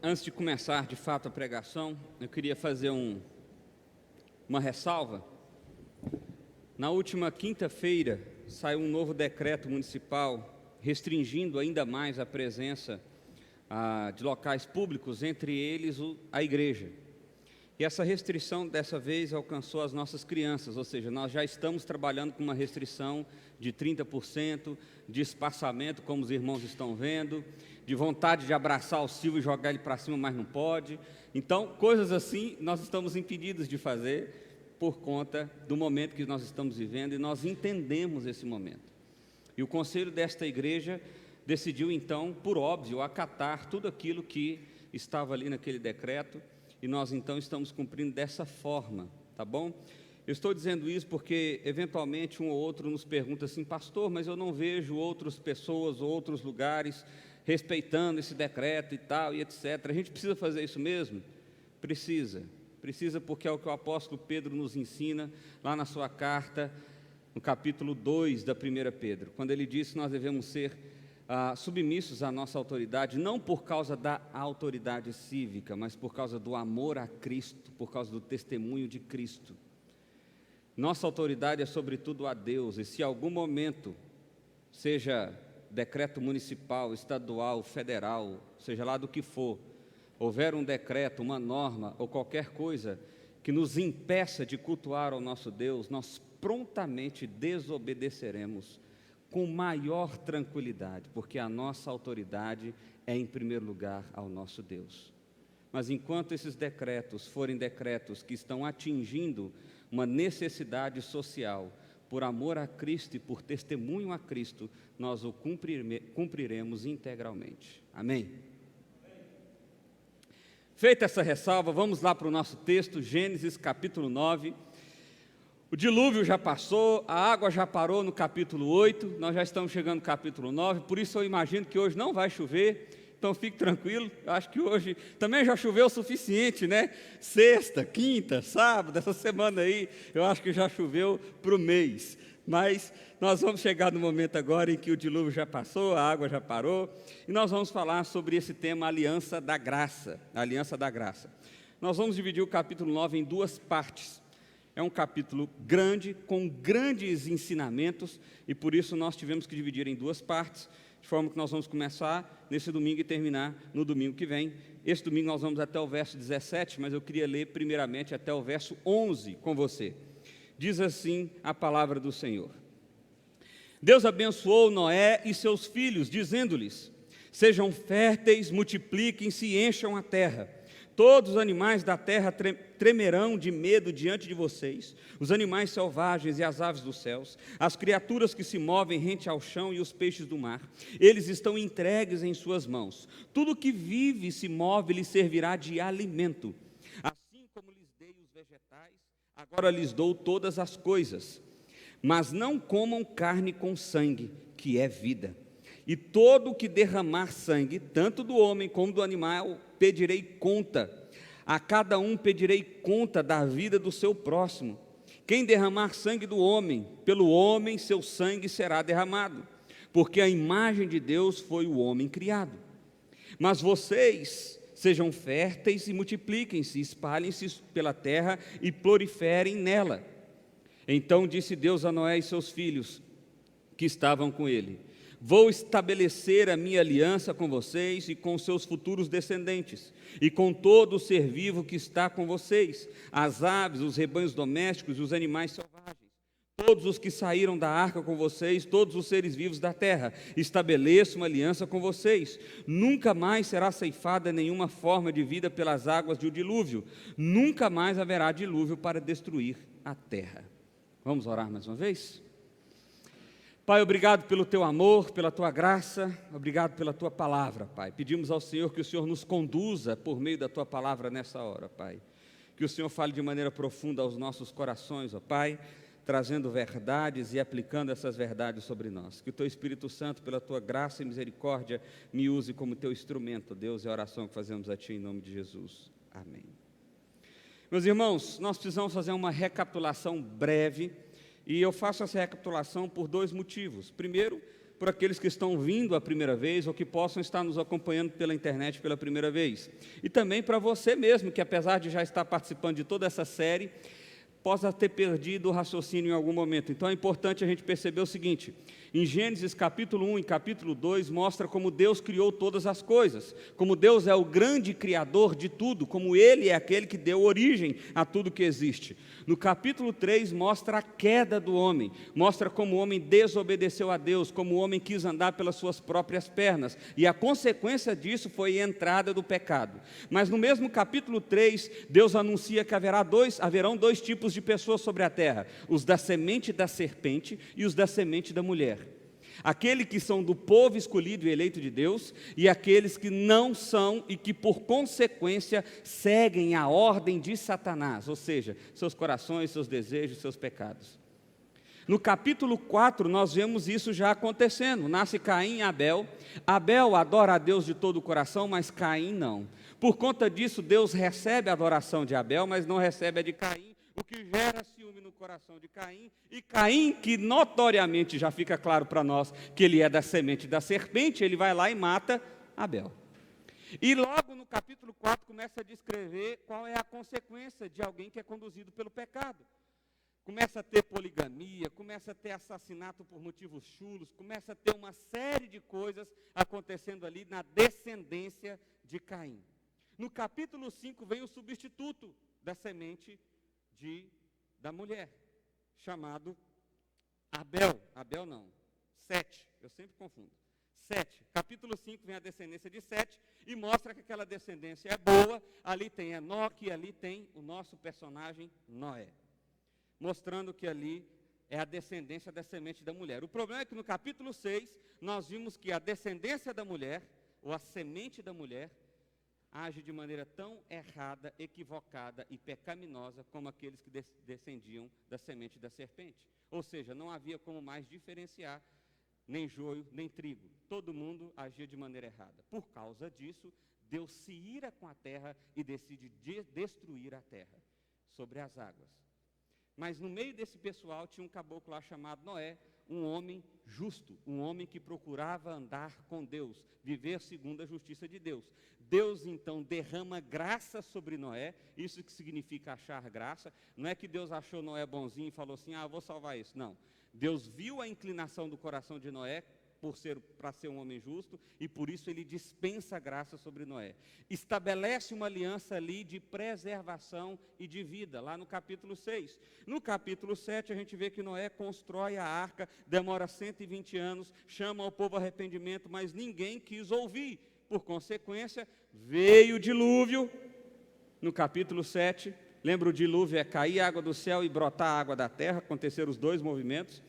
Antes de começar de fato a pregação, eu queria fazer uma ressalva. Na última quinta-feira saiu um novo decreto municipal restringindo ainda mais a presença de locais públicos, entre eles a igreja. E essa restrição dessa vez alcançou as nossas crianças, ou seja, nós já estamos trabalhando com uma restrição de 30% de espaçamento, como os irmãos estão vendo, de vontade de abraçar o Silvio e jogar ele para cima, mas não pode. Então, coisas assim nós estamos impedidos de fazer por conta do momento que nós estamos vivendo, e nós entendemos esse momento. E o conselho desta igreja decidiu então, por óbvio, acatar tudo aquilo que estava ali naquele decreto, e nós então estamos cumprindo dessa forma, tá bom? Eu estou dizendo isso porque eventualmente um ou outro nos pergunta assim: pastor, mas eu não vejo outras pessoas ou outros lugares respeitando esse decreto e tal, e etc. A gente precisa fazer isso mesmo? Precisa porque é o que o apóstolo Pedro nos ensina lá na sua carta, no capítulo 2 da 1 Pedro, quando ele diz que nós devemos ser submissos à nossa autoridade, não por causa da autoridade cívica, mas por causa do amor a Cristo, por causa do testemunho de Cristo. Nossa autoridade é sobretudo a Deus, e se em algum momento, seja decreto municipal, estadual, federal, seja lá do que for, houver um decreto, uma norma ou qualquer coisa que nos impeça de cultuar ao nosso Deus, nós prontamente desobedeceremos com maior tranquilidade, porque a nossa autoridade é em primeiro lugar ao nosso Deus. Mas enquanto esses decretos forem decretos que estão atingindo uma necessidade social, por amor a Cristo e por testemunho a Cristo, nós o cumpriremos integralmente. Amém? Feita essa ressalva, vamos lá para o nosso texto, Gênesis capítulo 9. O dilúvio já passou, a água já parou no capítulo 8, nós já estamos chegando no capítulo 9, por isso eu imagino que hoje não vai chover, então fique tranquilo, eu acho que hoje também já choveu o suficiente, né? Sexta, quinta, sábado, essa semana aí, eu acho que já choveu para o mês, mas nós vamos chegar no momento agora em que o dilúvio já passou, a água já parou, e nós vamos falar sobre esse tema, a aliança da graça, a aliança da graça. Nós vamos dividir o capítulo 9 em duas partes. É um capítulo grande, com grandes ensinamentos, e por isso nós tivemos que dividir em duas partes, de forma que nós vamos começar nesse domingo e terminar no domingo que vem. Esse domingo nós vamos até o verso 17, mas eu queria ler primeiramente até o verso 11 com você. Diz assim a palavra do Senhor: Deus abençoou Noé e seus filhos, dizendo-lhes: sejam férteis, multipliquem-se e encham a terra. Todos os animais da terra tremerão de medo diante de vocês, os animais selvagens e as aves dos céus, as criaturas que se movem rente ao chão e os peixes do mar. Eles estão entregues em suas mãos. Tudo que vive e se move lhes servirá de alimento. Assim como lhes dei os vegetais, agora lhes dou todas as coisas. Mas não comam carne com sangue, que é vida. E todo o que derramar sangue, tanto do homem como do animal, pedirei conta. A cada um pedirei conta da vida do seu próximo. Quem derramar sangue do homem, pelo homem seu sangue será derramado, porque a imagem de Deus foi o homem criado. Mas vocês sejam férteis e multipliquem-se, espalhem-se pela terra e proliferem nela. Então disse Deus a Noé e seus filhos, que estavam com ele: vou estabelecer a minha aliança com vocês e com seus futuros descendentes, e com todo o ser vivo que está com vocês, as aves, os rebanhos domésticos e os animais selvagens, todos os que saíram da arca com vocês, todos os seres vivos da terra. Estabeleço uma aliança com vocês. Nunca mais será ceifada nenhuma forma de vida pelas águas do dilúvio. Nunca mais haverá dilúvio para destruir a terra. Vamos orar mais uma vez? Pai, obrigado pelo Teu amor, pela Tua graça, obrigado pela Tua palavra, Pai. Pedimos ao Senhor que o Senhor nos conduza por meio da Tua palavra nessa hora, Pai. Que o Senhor fale de maneira profunda aos nossos corações, ó Pai, trazendo verdades e aplicando essas verdades sobre nós. Que o Teu Espírito Santo, pela Tua graça e misericórdia, me use como Teu instrumento, Deus, é a oração que fazemos a Ti em nome de Jesus. Amém. Meus irmãos, nós precisamos fazer uma recapitulação breve. E eu faço essa recapitulação por dois motivos. Primeiro, por aqueles que estão vindo a primeira vez ou que possam estar nos acompanhando pela internet pela primeira vez. E também para você mesmo, que apesar de já estar participando de toda essa série, possa ter perdido o raciocínio em algum momento. Então é importante a gente perceber o seguinte: em Gênesis capítulo 1 e capítulo 2 mostra como Deus criou todas as coisas, como Deus é o grande criador de tudo, como Ele é aquele que deu origem a tudo que existe. No capítulo 3 mostra a queda do homem, mostra como o homem desobedeceu a Deus, como o homem quis andar pelas suas próprias pernas, e a consequência disso foi a entrada do pecado. Mas no mesmo capítulo 3, Deus anuncia que haverão dois tipos de pessoas sobre a terra: os da semente da serpente e os da semente da mulher. Aqueles que são do povo escolhido e eleito de Deus, e aqueles que não são e que por consequência seguem a ordem de Satanás, ou seja, seus corações, seus desejos, seus pecados. No capítulo 4 nós vemos isso já acontecendo. Nasce Caim e Abel. Abel adora a Deus de todo o coração, mas Caim não. Por conta disso, Deus recebe a adoração de Abel, mas não recebe a de Caim, o que gera ciúme no coração de Caim. E Caim, que notoriamente já fica claro para nós que ele é da semente da serpente, ele vai lá e mata Abel. E logo no capítulo 4 começa a descrever qual é a consequência de alguém que é conduzido pelo pecado. Começa a ter poligamia, começa a ter assassinato por motivos chulos, começa a ter uma série de coisas acontecendo ali na descendência de Caim. No capítulo 5 vem o substituto da semente da mulher, chamado Abel. Abel não, Sete, eu sempre confundo. Sete, capítulo 5 vem a descendência de Sete e mostra que aquela descendência é boa. Ali tem Enoque e ali tem o nosso personagem Noé, mostrando que ali é a descendência da semente da mulher. O problema é que no capítulo 6 nós vimos que a descendência da mulher, ou a semente da mulher, age de maneira tão errada, equivocada e pecaminosa como aqueles que descendiam da semente da serpente. Ou seja, não havia como mais diferenciar nem joio, nem trigo. Todo mundo agia de maneira errada. Por causa disso, Deus se ira com a terra e decide destruir a terra sobre as águas. Mas no meio desse pessoal tinha um caboclo lá chamado Noé, um homem justo, um homem que procurava andar com Deus, viver segundo a justiça de Deus. Deus então derrama graça sobre Noé. Isso que significa achar graça. Não é que Deus achou Noé bonzinho e falou assim: vou salvar isso. Não. Deus viu a inclinação do coração de Noé para ser um homem justo, e por isso ele dispensa graça sobre Noé. Estabelece uma aliança ali de preservação e de vida, lá no capítulo 6. No capítulo 7 a gente vê que Noé constrói a arca, demora 120 anos, chama o povo ao arrependimento, mas ninguém quis ouvir. Por consequência, veio o dilúvio. No capítulo 7, lembra, o dilúvio é cair água do céu e brotar água da terra, aconteceram os dois movimentos.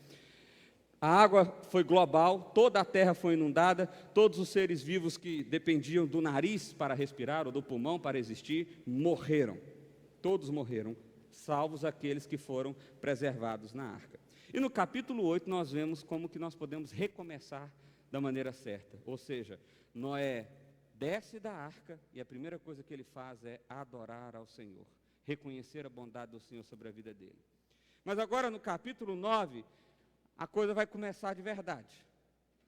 A água foi global, toda a terra foi inundada, todos os seres vivos que dependiam do nariz para respirar ou do pulmão para existir, morreram. Todos morreram, salvos aqueles que foram preservados na arca. E no capítulo 8 nós vemos como que nós podemos recomeçar da maneira certa. Ou seja, Noé desce da arca e a primeira coisa que ele faz é adorar ao Senhor, reconhecer a bondade do Senhor sobre a vida dele. Mas agora no capítulo 9, a coisa vai começar de verdade,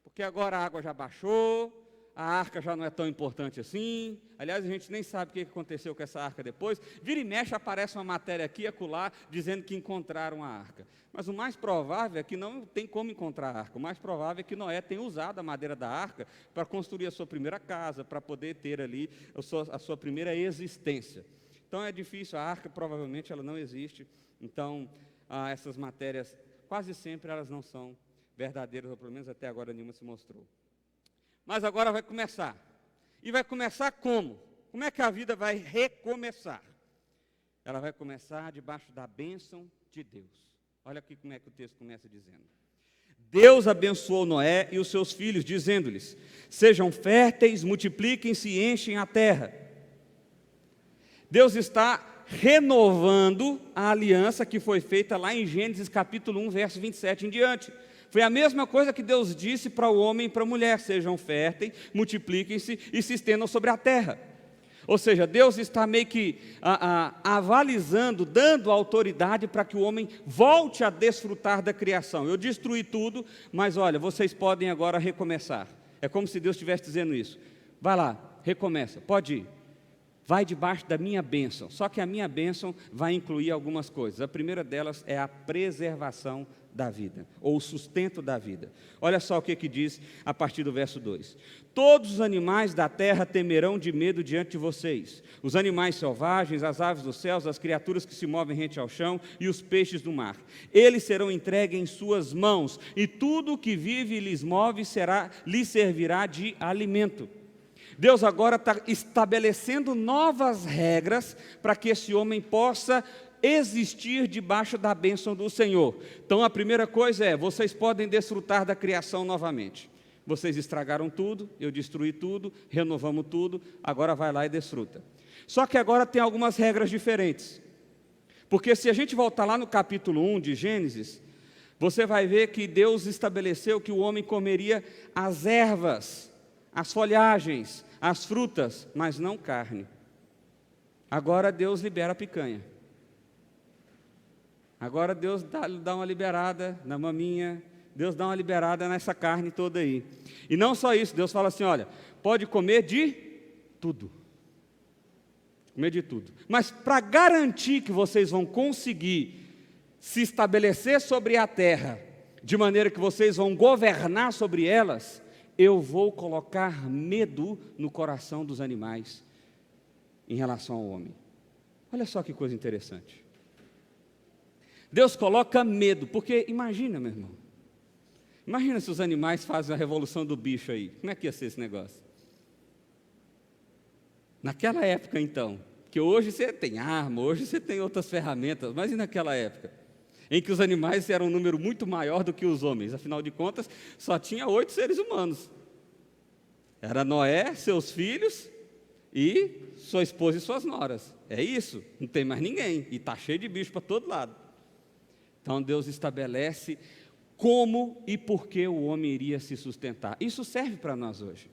porque agora a água já baixou, a arca já não é tão importante assim. Aliás, a gente nem sabe o que aconteceu com essa arca depois. Vira e mexe, aparece uma matéria aqui e acolá, dizendo que encontraram a arca. Mas o mais provável é que não tem como encontrar a arca. O mais provável é que Noé tenha usado a madeira da arca para construir a sua primeira casa, para poder ter ali a sua primeira existência. Então é difícil, a arca provavelmente ela não existe. Então, essas matérias, quase sempre elas não são verdadeiras, ou pelo menos até agora nenhuma se mostrou. Mas agora vai começar. E vai começar como? Como é que a vida vai recomeçar? Ela vai começar debaixo da bênção de Deus. Olha aqui como é que o texto começa dizendo. Deus abençoou Noé e os seus filhos, dizendo-lhes: sejam férteis, multipliquem-se e enchem a terra. Deus está renovando a aliança que foi feita lá em Gênesis capítulo 1, verso 27 em diante. Foi a mesma coisa que Deus disse para o homem e para a mulher: sejam férteis, multipliquem-se e se estendam sobre a terra. Ou seja, Deus está meio que avalizando, dando autoridade para que o homem volte a desfrutar da criação. Eu destruí tudo, mas olha, vocês podem agora recomeçar. É como se Deus estivesse dizendo isso. Vai lá, recomeça, pode ir. Vai debaixo da minha bênção. Só que a minha bênção vai incluir algumas coisas. A primeira delas é a preservação da vida, ou o sustento da vida. Olha só o que diz a partir do verso 2. Todos os animais da terra temerão de medo diante de vocês. Os animais selvagens, as aves dos céus, as criaturas que se movem rente ao chão e os peixes do mar. Eles serão entregues em suas mãos, e tudo o que vive e lhes move lhes servirá de alimento. Deus agora está estabelecendo novas regras para que esse homem possa existir debaixo da bênção do Senhor. Então a primeira coisa é, vocês podem desfrutar da criação novamente. Vocês estragaram tudo, eu destruí tudo, renovamos tudo, agora vai lá e desfruta. Só que agora tem algumas regras diferentes. Porque se a gente voltar lá no capítulo 1 de Gênesis, você vai ver que Deus estabeleceu que o homem comeria as ervas, as folhagens, as frutas, mas não carne. Agora Deus libera a picanha. Agora Deus dá uma liberada na maminha, Deus dá uma liberada nessa carne toda aí. E não só isso, Deus fala assim, olha, pode comer de tudo. Comer de tudo. Mas para garantir que vocês vão conseguir se estabelecer sobre a terra, de maneira que vocês vão governar sobre elas, eu vou colocar medo no coração dos animais em relação ao homem. Olha só que coisa interessante. Deus coloca medo, porque imagina, meu irmão, imagina se os animais fazem a revolução do bicho aí, como é que ia ser esse negócio? Naquela época então, que hoje você tem arma, hoje você tem outras ferramentas, mas e naquela época? Em que os animais eram um número muito maior do que os homens, afinal de contas, só tinha 8 seres humanos. Era Noé, seus filhos e sua esposa e suas noras. É isso, não tem mais ninguém, e está cheio de bicho para todo lado. Então Deus estabelece como e por que o homem iria se sustentar. Isso serve para nós hoje.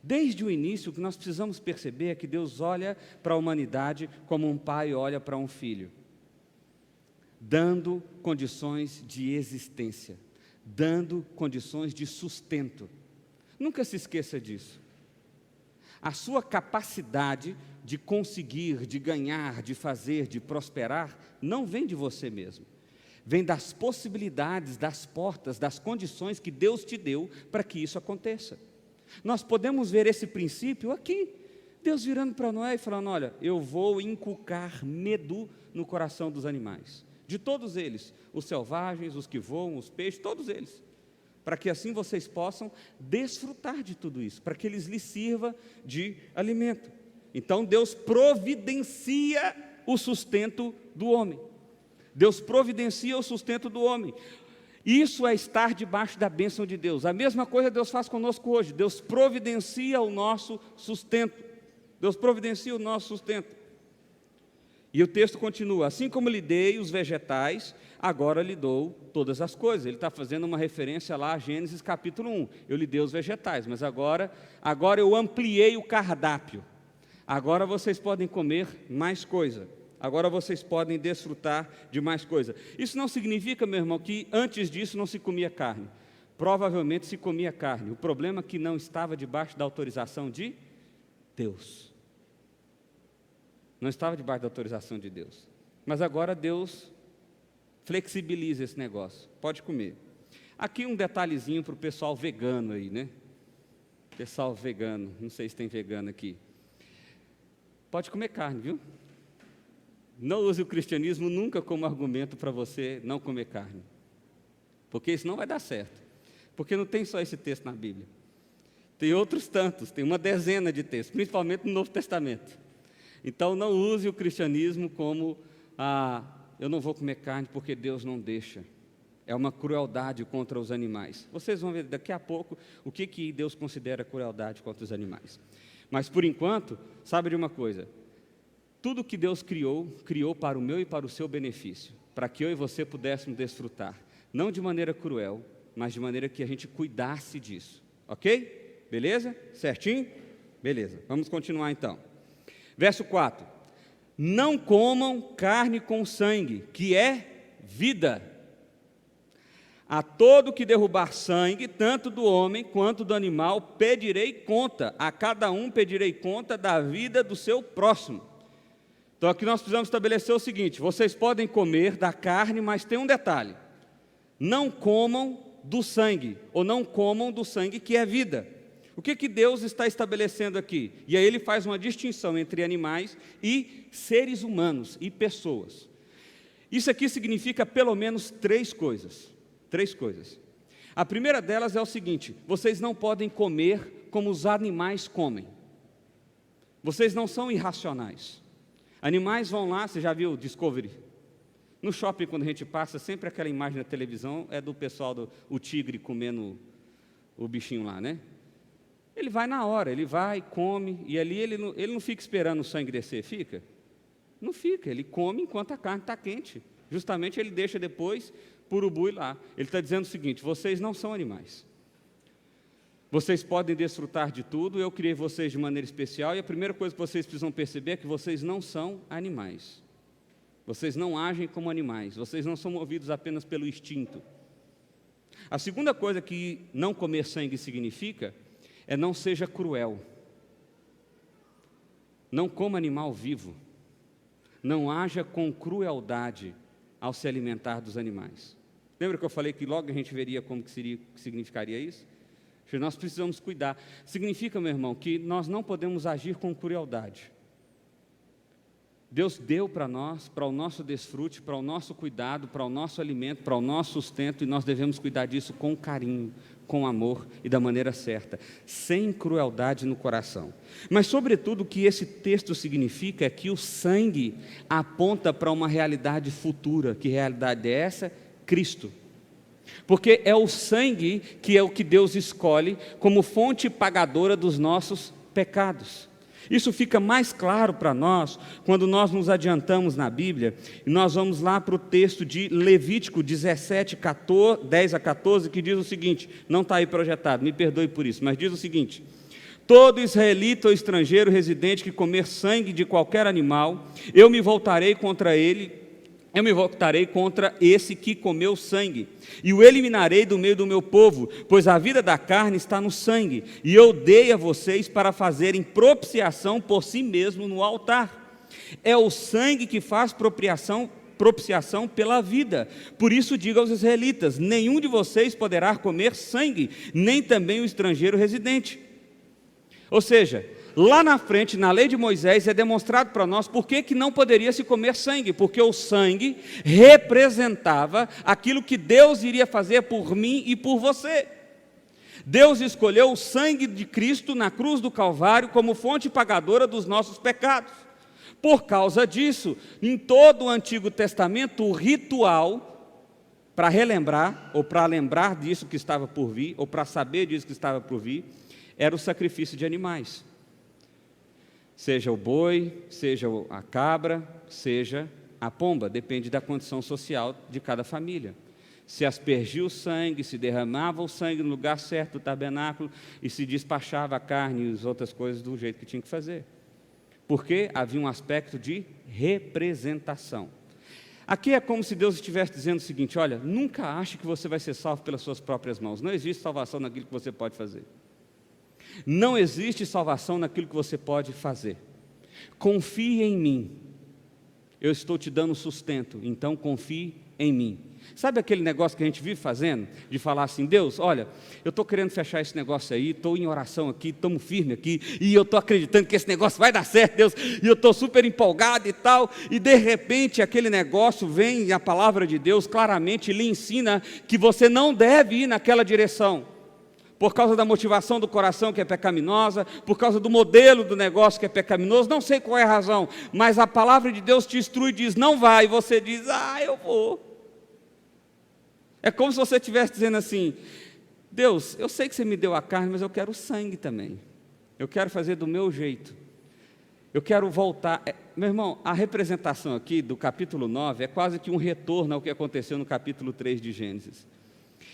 Desde o início, o que nós precisamos perceber é que Deus olha para a humanidade como um pai olha para um filho, dando condições de existência, dando condições de sustento. Nunca se esqueça disso. A sua capacidade de conseguir, de ganhar, de fazer, de prosperar, não vem de você mesmo. Vem das possibilidades, das portas, das condições que Deus te deu para que isso aconteça. Nós podemos ver esse princípio aqui. Deus virando para Noé e falando, olha, eu vou inculcar medo no coração dos animais. De todos eles, os selvagens, os que voam, os peixes, todos eles. Para que assim vocês possam desfrutar de tudo isso, para que eles lhes sirva de alimento. Então Deus providencia o sustento do homem. Deus providencia o sustento do homem. Isso é estar debaixo da bênção de Deus. A mesma coisa Deus faz conosco hoje. Deus providencia o nosso sustento. Deus providencia o nosso sustento. E o texto continua, assim como lhe dei os vegetais, agora lhe dou todas as coisas. Ele está fazendo uma referência lá a Gênesis capítulo 1. Eu lhe dei os vegetais, mas agora eu ampliei o cardápio. Agora vocês podem comer mais coisa. Agora vocês podem desfrutar de mais coisa. Isso não significa, meu irmão, que antes disso não se comia carne. Provavelmente se comia carne. O problema é que não estava debaixo da autorização de Deus. Não estava debaixo da autorização de Deus. Mas agora Deus flexibiliza esse negócio. Pode comer. Aqui um detalhezinho para o pessoal vegano aí, né? Pessoal vegano, não sei se tem vegano aqui. Pode comer carne, viu? Não use o cristianismo nunca como argumento para você não comer carne. Porque isso não vai dar certo. Porque não tem só esse texto na Bíblia. Tem outros tantos, tem uma dezena de textos, principalmente no Novo Testamento. Então não use o cristianismo como, eu não vou comer carne porque Deus não deixa. É uma crueldade contra os animais. Vocês vão ver daqui a pouco o que Deus considera crueldade contra os animais. Mas por enquanto, sabe de uma coisa? Tudo que Deus criou para o meu e para o seu benefício, para que eu e você pudéssemos desfrutar, não de maneira cruel, mas de maneira que a gente cuidasse disso, ok? Beleza? Certinho? Beleza, vamos continuar então. Verso 4: não comam carne com sangue, que é vida. A todo que derrubar sangue, tanto do homem quanto do animal, pedirei conta. A cada um pedirei conta da vida do seu próximo. Então aqui nós precisamos estabelecer o seguinte: vocês podem comer da carne, mas tem um detalhe: não comam do sangue, ou não comam do sangue que é vida. O que Deus está estabelecendo aqui? E aí ele faz uma distinção entre animais e seres humanos e pessoas. Isso aqui significa pelo menos três coisas. A primeira delas é o seguinte: vocês não podem comer como os animais comem. Vocês não são irracionais. Animais vão lá, você já viu Discovery? No shopping, quando a gente passa, sempre aquela imagem na televisão é do pessoal o tigre comendo o bichinho lá, né? Ele vai na hora, ele vai, come, e ali ele não fica esperando o sangue descer, fica? Não fica, ele come enquanto a carne está quente. Justamente ele deixa depois para o urubu ir lá. Ele está dizendo o seguinte: vocês não são animais. Vocês podem desfrutar de tudo, eu criei vocês de maneira especial, e a primeira coisa que vocês precisam perceber é que vocês não são animais. Vocês não agem como animais, vocês não são movidos apenas pelo instinto. A segunda coisa que não comer sangue significa é não seja cruel. Não coma animal vivo. Não haja com crueldade ao se alimentar dos animais. Lembra que eu falei que logo a gente veria como que significaria isso? Nós precisamos cuidar. Significa, meu irmão, que nós não podemos agir com crueldade. Deus deu para nós, para o nosso desfrute, para o nosso cuidado, para o nosso alimento, para o nosso sustento, e nós devemos cuidar disso com carinho, com amor e da maneira certa, sem crueldade no coração. Mas, sobretudo, o que esse texto significa é que o sangue aponta para uma realidade futura. Que realidade é essa? Cristo. Porque é o sangue que é o que Deus escolhe como fonte pagadora dos nossos pecados. Isso fica mais claro para nós quando nós nos adiantamos na Bíblia e nós vamos lá para o texto de Levítico 17, 10 a 14, que diz o seguinte, não está aí projetado, me perdoe por isso, mas diz o seguinte: todo israelita ou estrangeiro residente que comer sangue de qualquer animal, eu me voltarei contra esse que comeu sangue, e o eliminarei do meio do meu povo, pois a vida da carne está no sangue, e eu dei a vocês para fazerem propiciação por si mesmo no altar. É o sangue que faz propiciação pela vida. Por isso digo aos israelitas: nenhum de vocês poderá comer sangue, nem também o estrangeiro residente. Ou seja, lá na frente, na lei de Moisés, é demonstrado para nós por que não poderia se comer sangue, porque o sangue representava aquilo que Deus iria fazer por mim e por você. Deus escolheu o sangue de Cristo na cruz do Calvário como fonte pagadora dos nossos pecados. Por causa disso, em todo o Antigo Testamento, o ritual, para relembrar, ou para lembrar disso que estava por vir, ou para saber disso que estava por vir, era o sacrifício de animais. Seja o boi, seja a cabra, seja a pomba, depende da condição social de cada família. Se aspergia o sangue, se derramava o sangue no lugar certo do tabernáculo e se despachava a carne e as outras coisas do jeito que tinha que fazer. Porque havia um aspecto de representação. Aqui é como se Deus estivesse dizendo o seguinte: olha, nunca ache que você vai ser salvo pelas suas próprias mãos. Não existe salvação naquilo que você pode fazer. Não existe salvação naquilo que você pode fazer. Confie em mim. Eu estou te dando sustento, então confie em mim. Sabe aquele negócio que a gente vive fazendo? De falar assim: Deus, olha, eu estou querendo fechar esse negócio aí, estou em oração aqui, estamos firmes aqui, e eu estou acreditando que esse negócio vai dar certo, Deus, e eu estou super empolgado e tal, e de repente aquele negócio vem, e a palavra de Deus claramente lhe ensina que você não deve ir naquela direção. Por causa da motivação do coração que é pecaminosa, por causa do modelo do negócio que é pecaminoso, não sei qual é a razão, mas a palavra de Deus te instrui e diz: não vai, e você diz: eu vou. É como se você estivesse dizendo assim: Deus, eu sei que você me deu a carne, mas eu quero o sangue também, eu quero fazer do meu jeito, eu quero voltar. Meu irmão, a representação aqui do capítulo 9 é quase que um retorno ao que aconteceu no capítulo 3 de Gênesis.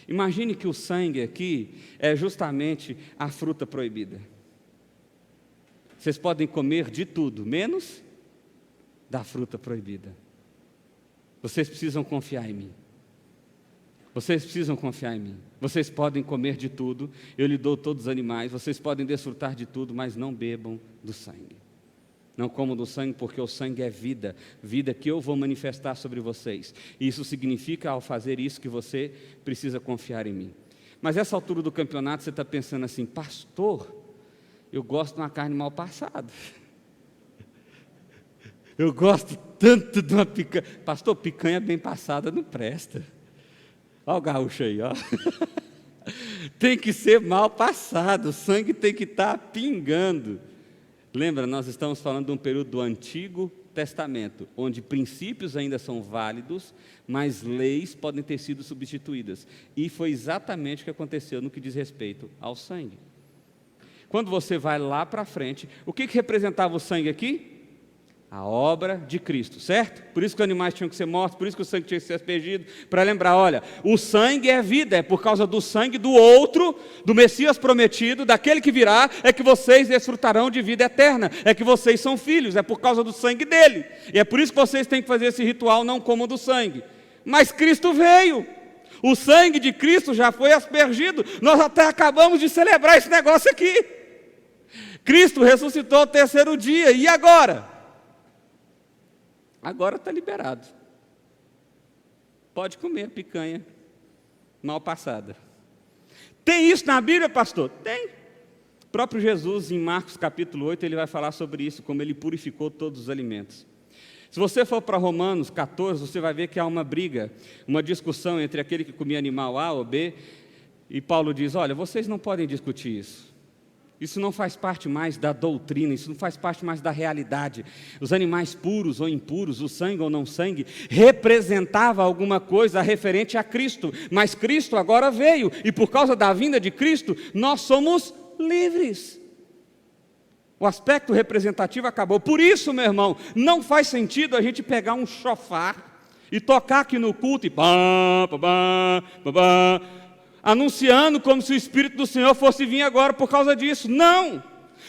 Imagine que o sangue aqui é justamente a fruta proibida. vocês podem comer de tudo, menos da fruta proibida. Vocês precisam confiar em mim. Vocês precisam confiar em mim. Vocês podem comer de tudo, eu lhe dou todos os animais, vocês podem desfrutar de tudo, mas não bebam do sangue. Não comam do sangue, porque o sangue é vida, vida que eu vou manifestar sobre vocês. E isso significa, ao fazer isso, que você precisa confiar em mim. Mas essa altura do campeonato, você está pensando assim, pastor, eu gosto de uma carne mal passada. Eu gosto tanto de uma picanha. Pastor, picanha bem passada não presta. Olha o gaúcho aí, ó. Tem que ser mal passado, o sangue tem que estar pingando. Lembra, nós estamos falando de um período do Antigo Testamento, onde princípios ainda são válidos, mas leis podem ter sido substituídas. E foi exatamente o que aconteceu no que diz respeito ao sangue. Quando você vai lá para frente, o que representava o sangue aqui? A obra de Cristo, certo? Por isso que os animais tinham que ser mortos, por isso que o sangue tinha que ser aspergido, para lembrar, olha, o sangue é vida, é por causa do sangue do outro, do Messias prometido, daquele que virá, é que vocês desfrutarão de vida eterna, é que vocês são filhos, é por causa do sangue dele, e é por isso que vocês têm que fazer esse ritual, não comam do sangue. Mas Cristo veio, o sangue de Cristo já foi aspergido, nós até acabamos de celebrar esse negócio aqui. Cristo ressuscitou ao terceiro dia, e agora? Agora está liberado. Pode comer picanha mal passada. Tem isso na Bíblia, pastor? Tem. O próprio Jesus, em Marcos capítulo 8, ele vai falar sobre isso, como ele purificou todos os alimentos. Se você for para Romanos 14, você vai ver que há uma briga, uma discussão entre aquele que comia animal A ou B, e Paulo diz, olha, vocês não podem discutir isso. Isso não faz parte mais da doutrina, isso não faz parte mais da realidade. Os animais puros ou impuros, o sangue ou não sangue, representava alguma coisa referente a Cristo. Mas Cristo agora veio, e por causa da vinda de Cristo, nós somos livres. O aspecto representativo acabou. Por isso, meu irmão, não faz sentido a gente pegar um chofar e tocar aqui no culto e pá, pá, pá, pá, pá, anunciando como se o Espírito do Senhor fosse vir agora por causa disso.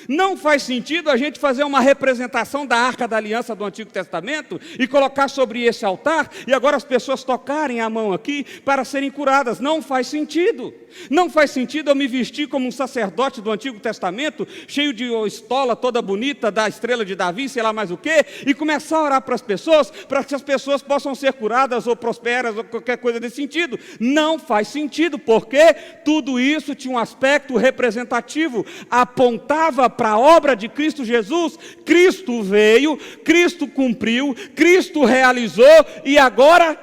Não faz sentido a gente fazer uma representação da Arca da Aliança do Antigo Testamento e colocar sobre esse altar, e agora as pessoas tocarem a mão aqui para serem curadas. Não faz sentido. Não faz sentido eu me vestir como um sacerdote do Antigo Testamento, cheio de estola toda bonita, da estrela de Davi, sei lá mais o quê, e começar a orar para as pessoas, para que as pessoas possam ser curadas ou prosperas, ou qualquer coisa desse sentido. Não faz sentido, porque tudo isso tinha um aspecto representativo, apontava para a obra de Cristo Jesus. Cristo veio, Cristo cumpriu, Cristo realizou, e agora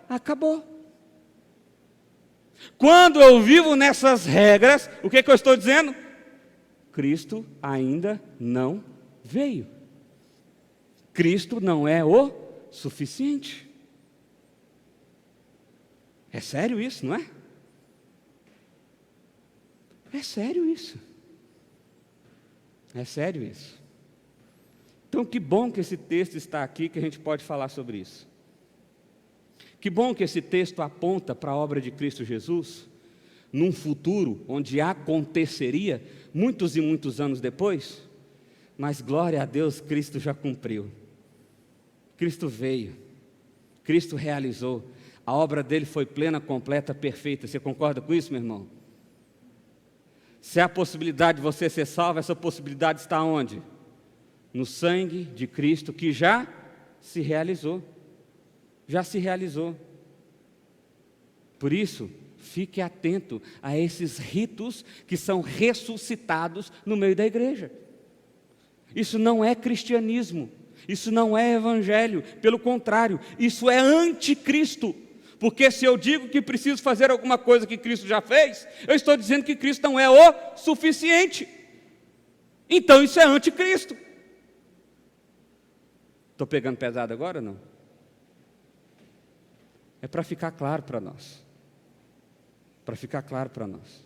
acabou. Quando eu vivo nessas regras, o que eu estou dizendo? Cristo ainda não veio. Cristo não é o suficiente. É sério isso, não é? É sério isso. É sério isso. Então, que bom que esse texto está aqui, que a gente pode falar sobre isso. Que bom que esse texto aponta para a obra de Cristo Jesus, num futuro onde aconteceria muitos e muitos anos depois, mas glória a Deus, Cristo já cumpriu. Cristo veio, Cristo realizou, a obra dele foi plena, completa, perfeita. Você concorda com isso, meu irmão? Se há a possibilidade de você ser salvo, essa possibilidade está onde? No sangue de Cristo, que já se realizou. Já se realizou. Por isso, fique atento a esses ritos que são ressuscitados no meio da igreja. Isso não é cristianismo, isso não é evangelho, pelo contrário, isso é anticristo. Porque se eu digo que preciso fazer alguma coisa que Cristo já fez, eu estou dizendo que Cristo não é o suficiente. Então isso é anticristo. Estou pegando pesado agora ou não? É para ficar claro para nós. Para ficar claro para nós.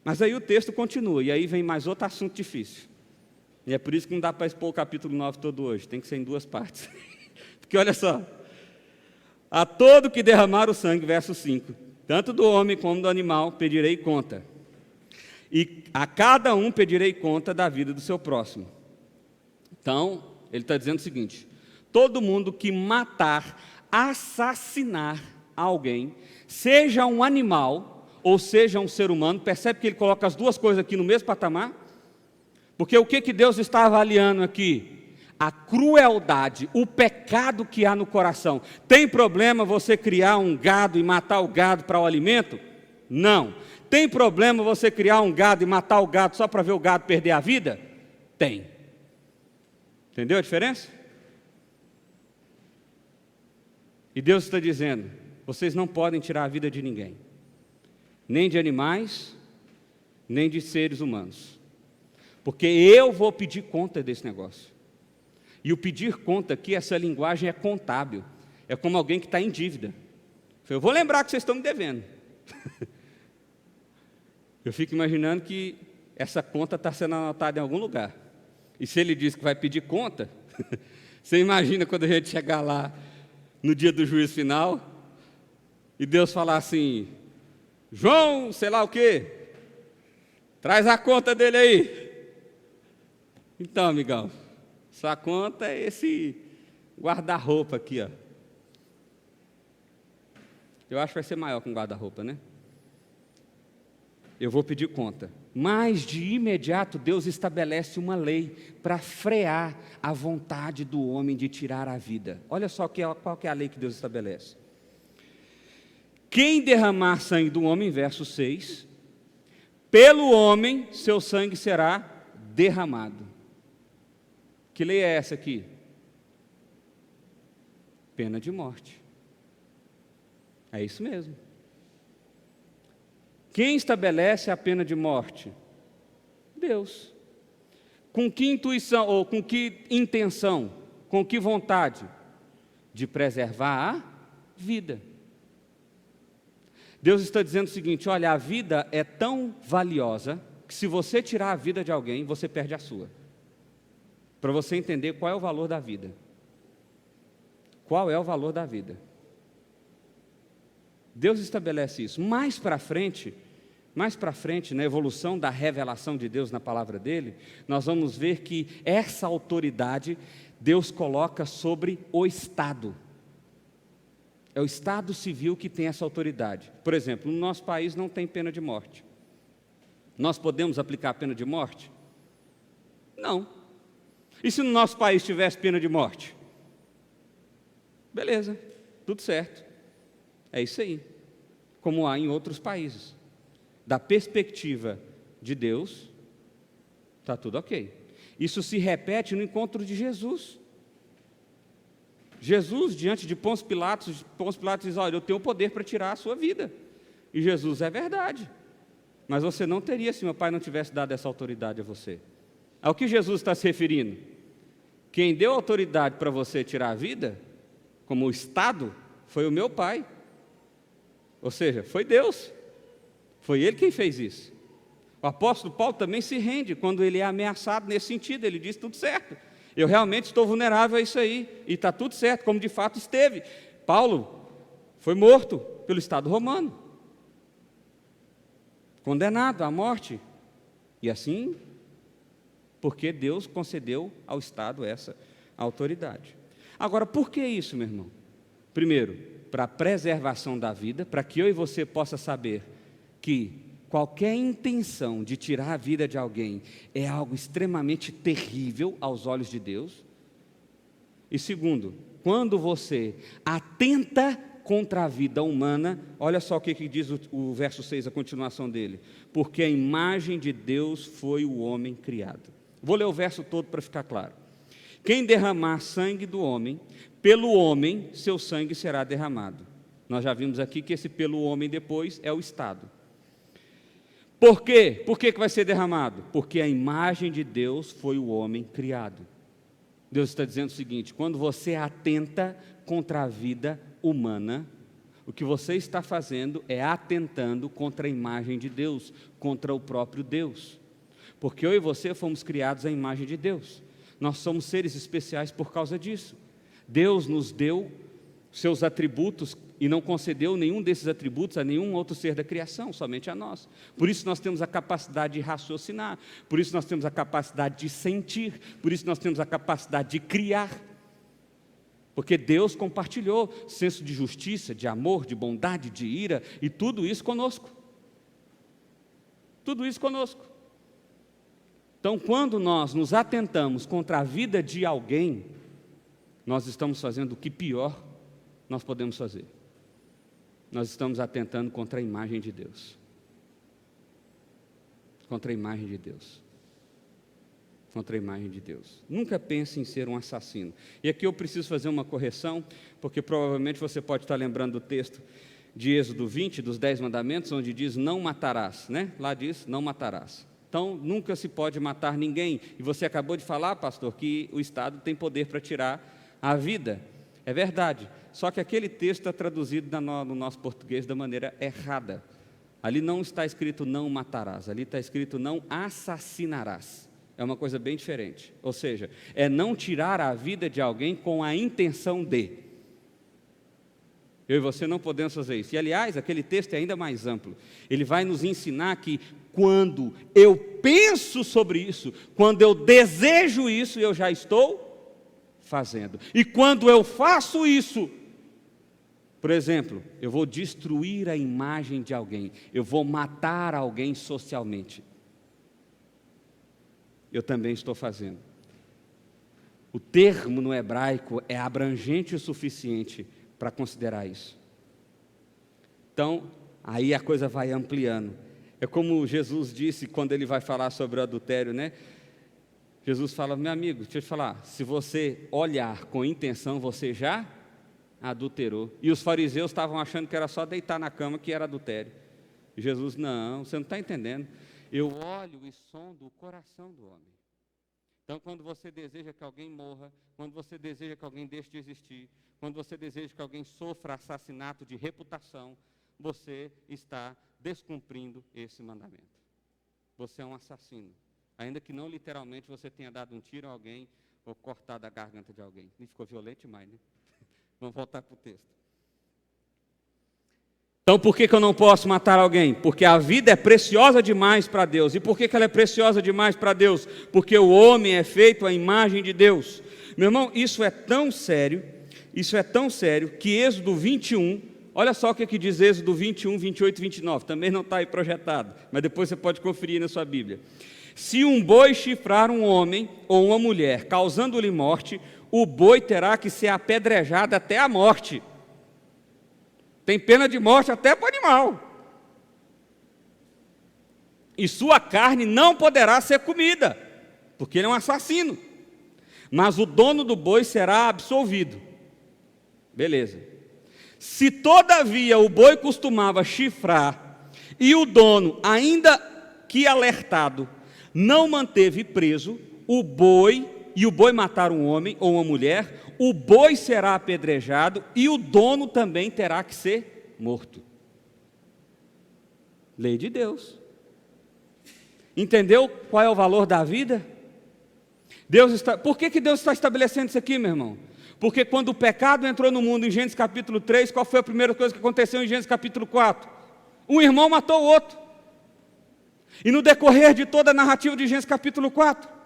Mas aí o texto continua, e aí vem mais outro assunto difícil. E é por isso que não dá para expor o capítulo 9 todo hoje, tem que ser em duas partes. Porque olha só, a todo que derramar o sangue, verso 5, tanto do homem como do animal pedirei conta. e a cada um pedirei conta da vida do seu próximo. Então, ele está dizendo o seguinte: todo mundo que matar, assassinar alguém, seja um animal ou seja um ser humano, percebe que ele coloca as duas coisas aqui no mesmo patamar? Porque o que Deus está avaliando aqui? A crueldade, o pecado que há no coração. Tem problema você criar um gado e matar o gado para o alimento? Não. Tem problema você criar um gado e matar o gado só para ver o gado perder a vida? Tem. Entendeu a diferença? E Deus está dizendo: vocês não podem tirar a vida de ninguém, nem de animais, nem de seres humanos, porque eu vou pedir conta desse negócio. E o pedir conta aqui, essa linguagem é contábil, é como alguém que está em dívida. Eu vou lembrar que vocês estão me devendo. Eu fico imaginando que essa conta está sendo anotada em algum lugar. E se ele diz que vai pedir conta, você imagina quando a gente chegar lá no dia do juízo final e Deus falar assim: João, sei lá o quê, traz a conta dele aí. Então, amigão, sua conta é esse guarda-roupa aqui, ó. Eu acho que vai ser maior que um guarda-roupa, né? Eu vou pedir conta. Mas de imediato Deus estabelece uma lei para frear a vontade do homem de tirar a vida. Olha só qual que é a lei que Deus estabelece. Quem derramar sangue do homem, verso 6, pelo homem seu sangue será derramado. Que lei é essa aqui? Pena de morte. É isso mesmo. Quem estabelece a pena de morte? Deus. Com que intuição, ou com que intenção, com que vontade? De preservar a vida. Deus está dizendo o seguinte: olha, a vida é tão valiosa que se você tirar a vida de alguém, você perde a sua. Para você entender qual é o valor da vida. Qual é o valor da vida? Deus estabelece isso. Mais para frente, na evolução da revelação de Deus na palavra dele, nós vamos ver que essa autoridade Deus coloca sobre o Estado. É o Estado civil que tem essa autoridade. Por exemplo, no nosso país não tem pena de morte. Nós podemos aplicar a pena de morte? Não. E se no nosso país tivesse pena de morte? Beleza, tudo certo. É isso aí. Como há em outros países. Da perspectiva de Deus, está tudo ok. Isso se repete no encontro de Jesus. Jesus, diante de Pôncio Pilatos diz: olha, eu tenho o poder para tirar a sua vida. E Jesus: é verdade. Mas você não teria se meu pai não tivesse dado essa autoridade a você. Ao que Jesus está se referindo? Quem deu autoridade para você tirar a vida, como o Estado, foi o meu pai. Ou seja, foi Deus. Foi Ele quem fez isso. O apóstolo Paulo também se rende quando ele é ameaçado nesse sentido. Ele diz: tudo certo, eu realmente estou vulnerável a isso aí, e está tudo certo, como de fato esteve. Paulo foi morto pelo Estado romano, condenado à morte, e assim, porque Deus concedeu ao Estado essa autoridade. Agora, por que isso, meu irmão? Primeiro, para a preservação da vida, para que eu e você possa saber que qualquer intenção de tirar a vida de alguém é algo extremamente terrível aos olhos de Deus. E segundo, quando você atenta contra a vida humana, olha só o que diz o verso 6, a continuação dele: porque a imagem de Deus foi o homem criado. Vou ler o verso todo para ficar claro. Quem derramar sangue do homem, pelo homem seu sangue será derramado. Nós já vimos aqui que esse pelo homem depois é o Estado. Por quê? Por que vai ser derramado? Porque a imagem de Deus foi o homem criado. Deus está dizendo o seguinte: quando você atenta contra a vida humana, o que você está fazendo é atentando contra a imagem de Deus, contra o próprio Deus. Porque eu e você fomos criados à imagem de Deus. Nós somos seres especiais por causa disso. Deus nos deu seus atributos e não concedeu nenhum desses atributos a nenhum outro ser da criação, somente a nós. Por isso nós temos a capacidade de raciocinar, por isso nós temos a capacidade de sentir, por isso nós temos a capacidade de criar. Porque Deus compartilhou senso de justiça, de amor, de bondade, de ira, e tudo isso conosco. Tudo isso conosco. Então, quando nós nos atentamos contra a vida de alguém, nós estamos fazendo o que pior nós podemos fazer. Nós estamos atentando contra a imagem de Deus. Contra a imagem de Deus. Contra a imagem de Deus. Nunca pense em ser um assassino. E aqui eu preciso fazer uma correção, porque provavelmente você pode estar lembrando do texto de Êxodo 20, dos 10 mandamentos, onde diz não matarás, né? Lá diz não matarás. Então, nunca se pode matar ninguém. E você acabou de falar, pastor, que o Estado tem poder para tirar a vida. É verdade. Só que aquele texto está traduzido no nosso português da maneira errada. Ali não está escrito não matarás, ali está escrito não assassinarás. É uma coisa bem diferente. Ou seja, é não tirar a vida de alguém com a intenção de. Eu e você não podemos fazer isso. E, aliás, aquele texto é ainda mais amplo. Ele vai nos ensinar que quando eu penso sobre isso, quando eu desejo isso, eu já estou fazendo. E quando eu faço isso, por exemplo, eu vou destruir a imagem de alguém, eu vou matar alguém socialmente, eu também estou fazendo. O termo no hebraico é abrangente o suficiente para considerar isso. Então, aí a coisa vai ampliando. É como Jesus disse quando ele vai falar sobre o adultério, né? Jesus fala, meu amigo, deixa eu te falar, se você olhar com intenção, você já adulterou. E os fariseus estavam achando que era só deitar na cama que era adultério. E Jesus, não, você não está entendendo. Eu olho e sondo o coração do homem. Então, quando você deseja que alguém morra, quando você deseja que alguém deixe de existir, quando você deseja que alguém sofra assassinato de reputação, você está descumprindo esse mandamento. Você é um assassino. Ainda que não literalmente você tenha dado um tiro a alguém ou cortado a garganta de alguém. Nem ficou violento demais, né? Vamos voltar para o texto. Então, por que eu não posso matar alguém? Porque a vida é preciosa demais para Deus. E por que ela é preciosa demais para Deus? Porque o homem é feito à imagem de Deus. Meu irmão, isso é tão sério que Êxodo 21, olha só o que diz Êxodo 21, 28 e 29, também não está aí projetado, mas depois você pode conferir na sua Bíblia. Se um boi chifrar um homem ou uma mulher, causando-lhe morte, o boi terá que ser apedrejado até a morte. Tem pena de morte até para o animal. E sua carne não poderá ser comida, porque ele é um assassino. Mas o dono do boi será absolvido. Beleza. Se todavia o boi costumava chifrar, e o dono, ainda que alertado, não manteve preso o boi, e o boi matar um homem ou uma mulher, o boi será apedrejado e o dono também terá que ser morto. Lei de Deus. Entendeu qual é o valor da vida? Por que Deus está estabelecendo isso aqui, meu irmão? Porque quando o pecado entrou no mundo em Gênesis capítulo 3, qual foi a primeira coisa que aconteceu em Gênesis capítulo 4? Um irmão matou o outro. E no decorrer de toda a narrativa de Gênesis capítulo 4,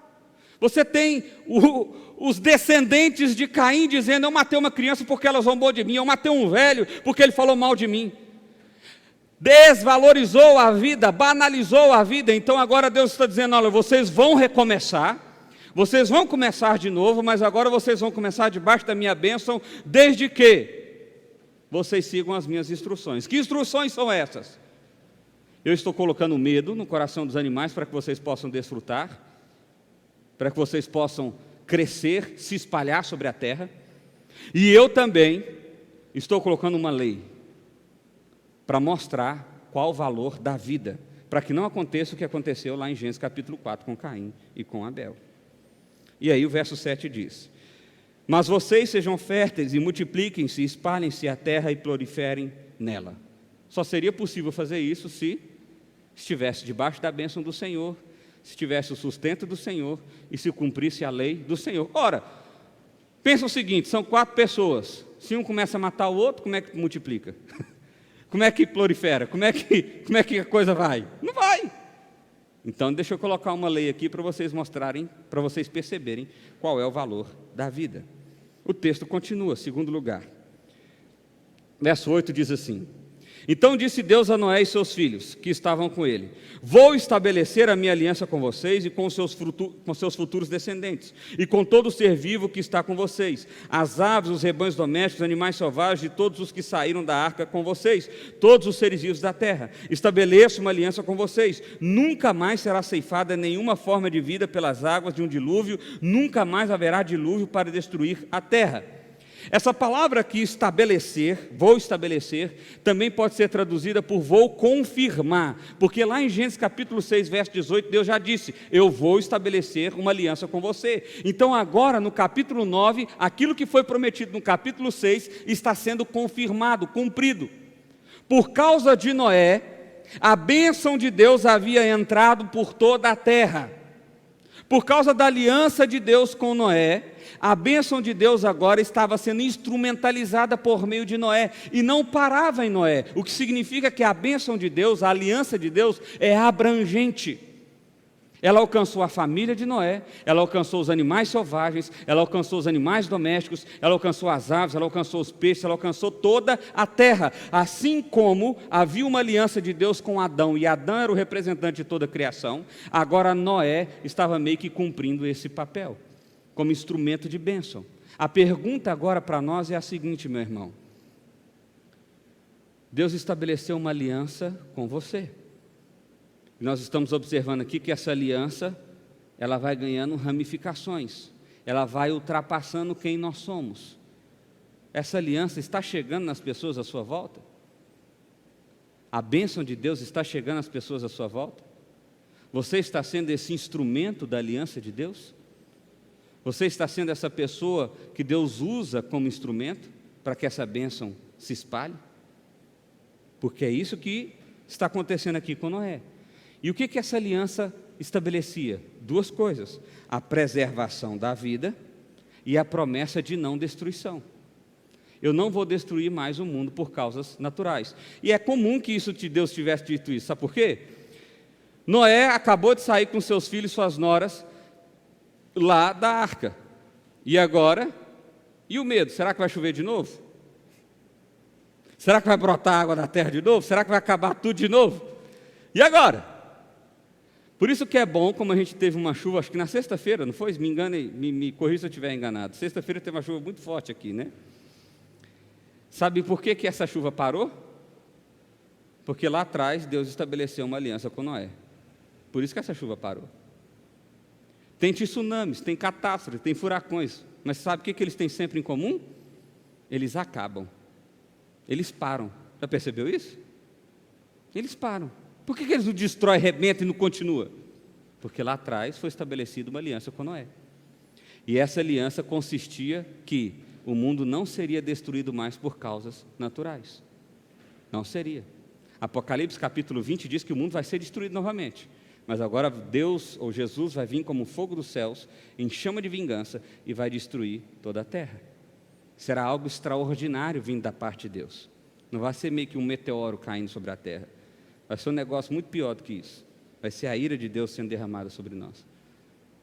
você tem os descendentes de Caim dizendo, eu matei uma criança porque ela zombou de mim, eu matei um velho porque ele falou mal de mim. Desvalorizou a vida, banalizou a vida. Então agora Deus está dizendo, olha, vocês vão recomeçar, vocês vão começar de novo, mas agora vocês vão começar debaixo da minha bênção, desde que vocês sigam as minhas instruções. Que instruções são essas? Eu estou colocando medo no coração dos animais para que vocês possam desfrutar, para que vocês possam crescer, se espalhar sobre a terra. E eu também estou colocando uma lei para mostrar qual o valor da vida, para que não aconteça o que aconteceu lá em Gênesis capítulo 4 com Caim e com Abel. E aí o verso 7 diz, mas vocês sejam férteis e multipliquem-se, espalhem-se a terra e proliferem nela. Só seria possível fazer isso se estivesse debaixo da bênção do Senhor, se tivesse o sustento do Senhor e se cumprisse a lei do Senhor. Ora, pensa o seguinte, são 4 pessoas, Se um começa a matar o outro, como é que multiplica? Como é que prolifera? Como é que a coisa vai? Não vai. Então, deixa eu colocar uma lei aqui para vocês mostrarem, para vocês perceberem qual é o valor da vida. O texto continua, segundo lugar. Verso 8 diz assim: então disse Deus a Noé e seus filhos, que estavam com ele: vou estabelecer a minha aliança com vocês e com seus futuros descendentes, e com todo ser vivo que está com vocês, as aves, os rebanhos domésticos, os animais selvagens, e todos os que saíram da arca com vocês, todos os seres vivos da terra. Estabeleço uma aliança com vocês, nunca mais será ceifada nenhuma forma de vida pelas águas de um dilúvio, nunca mais haverá dilúvio para destruir a terra. Essa palavra aqui, estabelecer, vou estabelecer, também pode ser traduzida por vou confirmar, porque lá em Gênesis capítulo 6, verso 18, Deus já disse: eu vou estabelecer uma aliança com você. Então agora no capítulo 9, aquilo que foi prometido no capítulo 6, está sendo confirmado, cumprido. Por causa de Noé, a bênção de Deus havia entrado por toda a terra. Por causa da aliança de Deus com Noé, a bênção de Deus agora estava sendo instrumentalizada por meio de Noé, e não parava em Noé, o que significa que a bênção de Deus, a aliança de Deus, é abrangente. Ela alcançou a família de Noé, ela alcançou os animais selvagens, ela alcançou os animais domésticos, ela alcançou as aves, ela alcançou os peixes, ela alcançou toda a terra. Assim como havia uma aliança de Deus com Adão, e Adão era o representante de toda a criação, agora Noé estava meio que cumprindo esse papel, como instrumento de bênção. A pergunta agora para nós é a seguinte, meu irmão: Deus estabeleceu uma aliança com você. Nós estamos observando aqui que essa aliança, ela vai ganhando ramificações, ela vai ultrapassando quem nós somos. Essa aliança está chegando nas pessoas à sua volta? A bênção de Deus está chegando às pessoas à sua volta? Você está sendo esse instrumento da aliança de Deus? Você está sendo essa pessoa que Deus usa como instrumento para que essa bênção se espalhe? Porque é isso que está acontecendo aqui com Noé. E o que essa aliança estabelecia? Duas coisas: a preservação da vida e a promessa de não destruição. Eu não vou destruir mais o mundo por causas naturais. E é comum que Deus tivesse dito isso. Sabe por quê? Noé acabou de sair com seus filhos e suas noras lá da arca. E agora? E o medo? Será que vai chover de novo? Será que vai brotar água da terra de novo? Será que vai acabar tudo de novo? E agora? Por isso que é bom, como a gente teve uma chuva, acho que na sexta-feira, não foi? Me engane, me corrija se eu estiver enganado. Sexta-feira teve uma chuva muito forte aqui, né? Sabe por que essa chuva parou? Porque lá atrás Deus estabeleceu uma aliança com Noé. Por isso que essa chuva parou. Tem tsunamis, tem catástrofes, tem furacões, mas sabe o que eles têm sempre em comum? Eles acabam, eles param. Já percebeu isso? Eles param. Por que eles não destroem, arrebentam e não continuam? Porque lá atrás foi estabelecida uma aliança com Noé. E essa aliança consistia que o mundo não seria destruído mais por causas naturais. Não seria. Apocalipse capítulo 20 diz que o mundo vai ser destruído novamente. Mas agora Deus, ou Jesus, vai vir como fogo dos céus, em chama de vingança, e vai destruir toda a terra. Será algo extraordinário vindo da parte de Deus. Não vai ser meio que um meteoro caindo sobre a terra. Vai ser um negócio muito pior do que isso. Vai ser a ira de Deus sendo derramada sobre nós.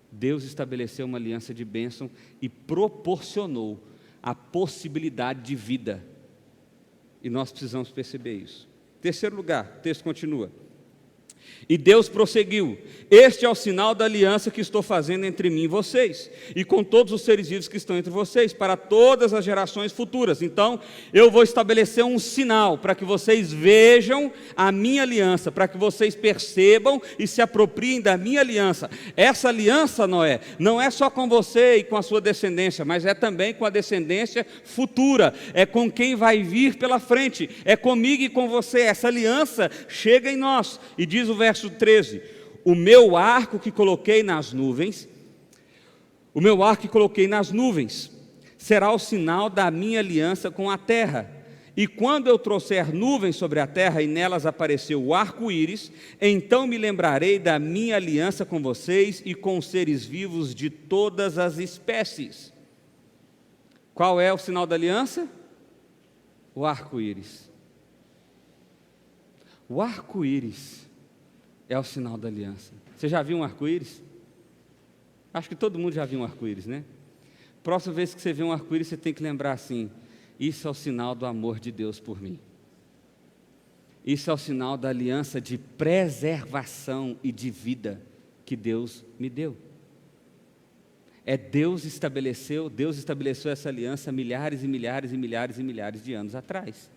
Deus estabeleceu uma aliança de bênção e proporcionou a possibilidade de vida. E nós precisamos perceber isso. Terceiro lugar, o texto continua. E Deus prosseguiu: este é o sinal da aliança que estou fazendo entre mim e vocês, e com todos os seres vivos que estão entre vocês, para todas as gerações futuras. Então, eu vou estabelecer um sinal, para que vocês vejam a minha aliança, para que vocês percebam e se apropriem da minha aliança. Essa aliança, Noé, não é só com você e com a sua descendência, mas é também com a descendência futura, é com quem vai vir pela frente, é comigo e com você. Essa aliança chega em nós, e diz o verso 13: o meu arco que coloquei nas nuvens, será o sinal da minha aliança com a terra. E quando eu trouxer nuvens sobre a terra e nelas apareceu o arco-íris, então me lembrarei da minha aliança com vocês e com os seres vivos de todas as espécies. Qual é o sinal da aliança? o arco-íris. O arco-íris é o sinal da aliança. Você já viu um arco-íris? Acho que todo mundo já viu um arco-íris, né? Próxima vez que você vê um arco-íris, você tem que lembrar assim: isso é o sinal do amor de Deus por mim. Isso é o sinal da aliança de preservação e de vida que Deus me deu. Deus estabeleceu essa aliança milhares e milhares e milhares e milhares de anos atrás.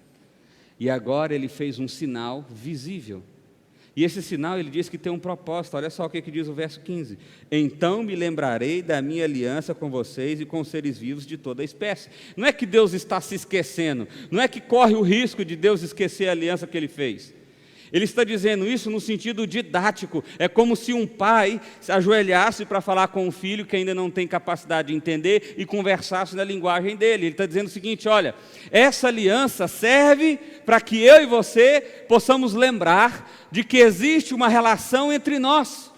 E agora Ele fez um sinal visível. E esse sinal, Ele diz que tem um propósito. Olha só o que diz o verso 15. Então me lembrarei da minha aliança com vocês e com os seres vivos de toda a espécie. Não é que Deus está se esquecendo, não é que corre o risco de Deus esquecer a aliança que Ele fez. Ele está dizendo isso no sentido didático. É como se um pai se ajoelhasse para falar com um filho que ainda não tem capacidade de entender e conversasse na linguagem dele. Ele está dizendo o seguinte: olha, essa aliança serve para que eu e você possamos lembrar de que existe uma relação entre nós.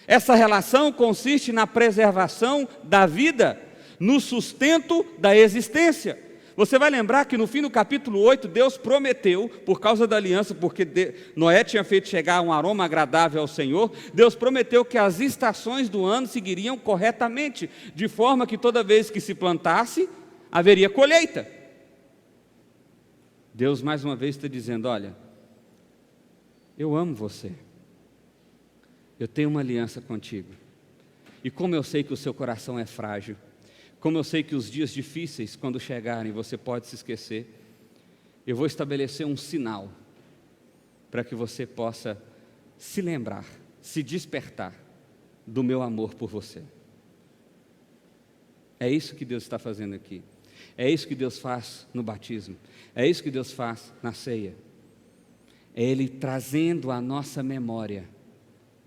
Essa relação consiste na preservação da vida, no sustento da existência. Você vai lembrar que no fim do capítulo 8, Deus prometeu, por causa da aliança, porque Noé tinha feito chegar um aroma agradável ao Senhor, Deus prometeu que as estações do ano seguiriam corretamente, de forma que toda vez que se plantasse, haveria colheita. Deus mais uma vez está dizendo: olha, eu amo você, eu tenho uma aliança contigo, e como eu sei que o seu coração é frágil, como eu sei que os dias difíceis, quando chegarem, você pode se esquecer, eu vou estabelecer um sinal para que você possa se lembrar, se despertar do meu amor por você. É isso que Deus está fazendo aqui. É isso que Deus faz no batismo. É isso que Deus faz na ceia. É Ele trazendo à nossa memória: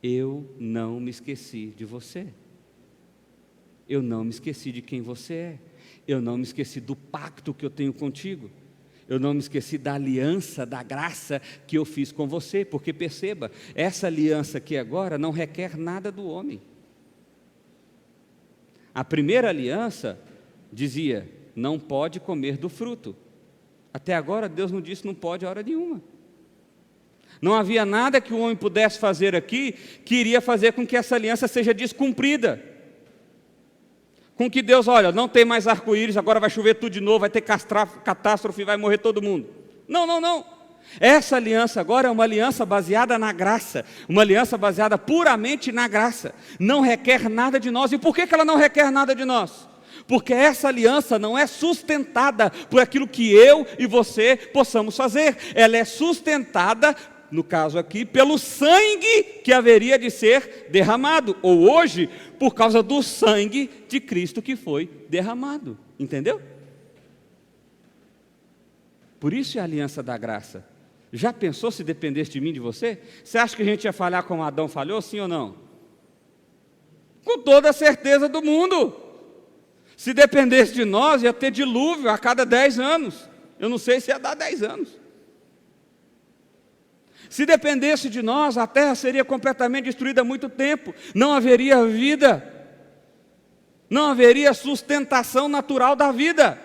eu não me esqueci de você. Eu não me esqueci de quem você é. Eu não me esqueci do pacto que eu tenho contigo. Eu não me esqueci da aliança, da graça que eu fiz com você. Porque perceba, essa aliança aqui agora não requer nada do homem. A primeira aliança dizia: não pode comer do fruto. Até agora Deus não disse não pode a hora nenhuma. Não havia nada que o homem pudesse fazer aqui que iria fazer com que essa aliança seja descumprida. Com que Deus, olha, não tem mais arco-íris, agora vai chover tudo de novo, vai ter catástrofe, vai morrer todo mundo. Não, não, não. Essa aliança agora é uma aliança baseada na graça, uma aliança baseada puramente na graça. Não requer nada de nós. E por que ela não requer nada de nós? Porque essa aliança não é sustentada por aquilo que eu e você possamos fazer. Ela é sustentada, no caso aqui, pelo sangue que haveria de ser derramado, ou hoje, por causa do sangue de Cristo que foi derramado. Entendeu? Por isso é a aliança da graça. Já pensou se dependesse de mim, de você? Você acha que a gente ia falhar como Adão falhou, sim ou não? Com toda a certeza do mundo. Se dependesse de nós, ia ter dilúvio a cada 10 anos. Eu não sei se ia dar 10 anos. Se dependesse de nós, a terra seria completamente destruída há muito tempo. Não haveria vida. Não haveria sustentação natural da vida.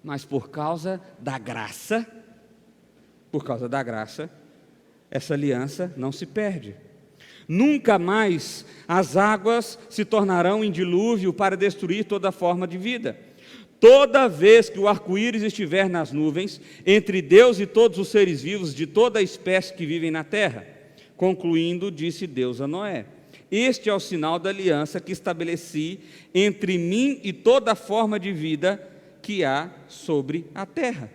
Mas por causa da graça, essa aliança não se perde. Nunca mais as águas se tornarão em dilúvio para destruir toda forma de vida. Toda vez que o arco-íris estiver nas nuvens, entre Deus e todos os seres vivos de toda a espécie que vivem na terra. Concluindo, disse Deus a Noé: este é o sinal da aliança que estabeleci entre mim e toda forma de vida que há sobre a terra.